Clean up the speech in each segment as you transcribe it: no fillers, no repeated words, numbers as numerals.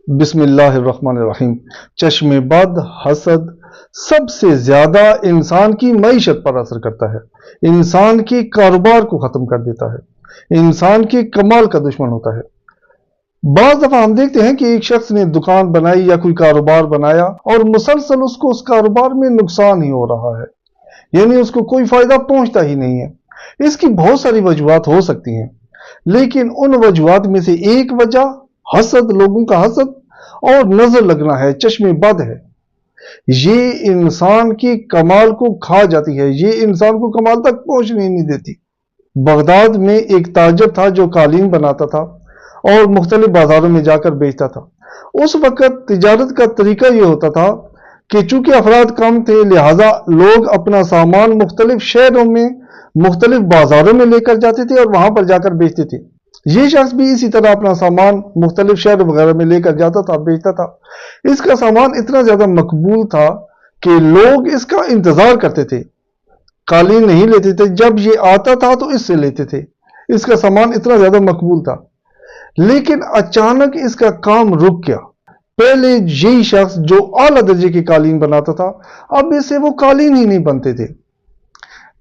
बिस्मिल्लाहिर्रहमानिर्रहीम। चश्मे बद, हसद सबसे ज्यादा इंसान की मईशत पर असर करता है, इंसान के कारोबार को खत्म कर देता है, इंसान के कमाल का दुश्मन होता है। बाज़ दफा हम देखते हैं कि एक शख्स ने दुकान बनाई या कोई कारोबार बनाया और मुसलसल उसको उस कारोबार में नुकसान ही हो रहा है, यानी उसको कोई फायदा पहुंचता ही नहीं है। इसकी बहुत सारी वजूहात हो सकती हैं, लेकिन उन वजूहात में से एक वजह हसद, लोगों का हसद और नजर लगना है, चश्मे बद है। ये इंसान के कमाल को खा जाती है, ये इंसान को कमाल तक पहुंचने नहीं देती। बगदाद में एक ताजर था जो कालीन बनाता था और मुख्तलिफ बाजारों में जाकर बेचता था। उस वक्त तिजारत का तरीका यह होता था कि चूंकि अफराद कम थे, लिहाजा लोग अपना सामान मुख्तलिफ शहरों में, मुख्तलिफ बाजारों में लेकर जाते थे और वहां पर जाकर बेचते थे। ये शख्स भी इसी तरह अपना सामान मुख्तलिफ शहर वगैरह में लेकर जाता था, बेचता था। इसका सामान इतना ज्यादा मकबूल था कि लोग इसका इंतजार करते थे, कालीन नहीं लेते थे, जब ये आता था तो इससे लेते थे। इसका सामान इतना ज्यादा मकबूल था। लेकिन अचानक इसका काम रुक गया। पहले यही शख्स जो आला दर्जे के कालीन बनाता था, अब इससे वो कालीन ही नहीं बनते थे।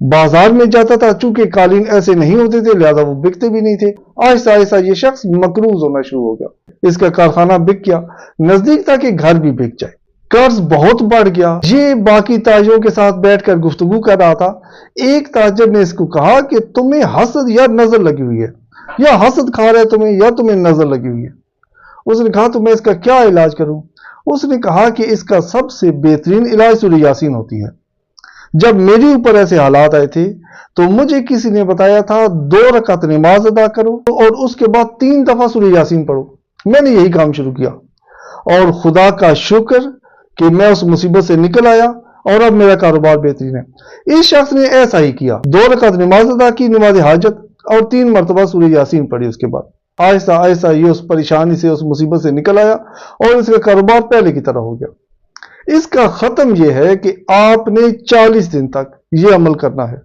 बाजार में जाता था, चूंकि कालीन ऐसे नहीं होते थे, लिहाजा वो बिकते भी नहीं थे। आहिस्ता आहिस्ता ये शख्स मकरूज होना शुरू हो गया। इसका कारखाना बिक गया, नजदीक था कि घर भी बिक जाए। कर्ज बहुत बढ़ गया। ये बाकी ताजरों के साथ बैठकर गुफ्तगू कर रहा था। एक ताजर ने इसको कहा कि तुम्हें हसद या नजर लगी हुई है, या हसद खा रहा है तुम्हें, या तुम्हें नजर लगी हुई है। उसने कहा तो मैं इसका क्या इलाज करूं? उसने कहा कि इसका सबसे बेहतरीन इलाज सूरह यासीन होती है। जब मेरे ऊपर ऐसे हालात आए थे तो मुझे किसी ने बताया था 2 रकात नमाज अदा करो और उसके बाद 3 दफा सूरह यासीन पढ़ो। मैंने यही काम शुरू किया और खुदा का शुक्र कि मैं उस मुसीबत से निकल आया और अब मेरा कारोबार बेहतरीन है। इस शख्स ने ऐसा ही किया, 2 रकात नमाज अदा की, नमाज हाजत, और 3 मरतबा सूरह यासीन पढ़ी। उसके बाद आहिस्ता आहिस्ता ये उस परेशानी से, उस मुसीबत से निकल आया और इसका कारोबार पहले की तरह हो गया। इसका खत्म यह है कि आपने 40 दिन तक यह अमल करना है।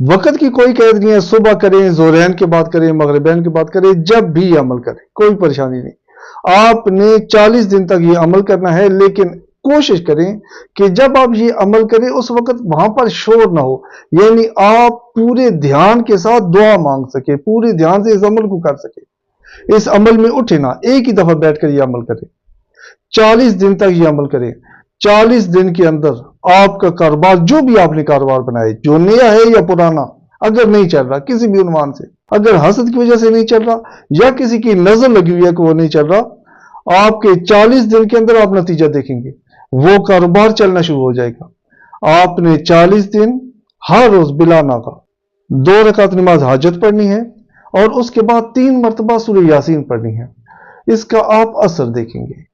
वक्त की कोई कैद नहीं है, सुबह करें, ज़ोहरैन के बाद करें, मगरिबैन के बाद करें, जब भी अमल करें, कोई परेशानी नहीं। आपने 40 दिन तक यह अमल करना है, लेकिन कोशिश करें कि जब आप ये अमल करें उस वक्त वहां पर शोर ना हो, यानी आप पूरे ध्यान के साथ दुआ मांग सके, पूरे ध्यान से इस अमल को कर सके। इस अमल में उठे ना, एक ही दफा बैठकर यह अमल करें। 40 दिन तक यह अमल करें। 40 दिन के अंदर आपका कारोबार, जो भी आपने कारोबार बनाए, जो नया है या पुराना, अगर नहीं चल रहा किसी भी उन्वान से, अगर हसद की वजह से नहीं चल रहा या किसी की नजर लगी हुई है कि वो नहीं चल रहा, आपके 40 दिन के अंदर आप नतीजा देखेंगे, वो कारोबार चलना शुरू हो जाएगा। आपने 40 दिन हर रोज बिला नागा 2 रकात नमाज हाजत पढ़नी है और उसके बाद 3 मरतबा सूरह यासीन पढ़नी है। इसका आप असर देखेंगे।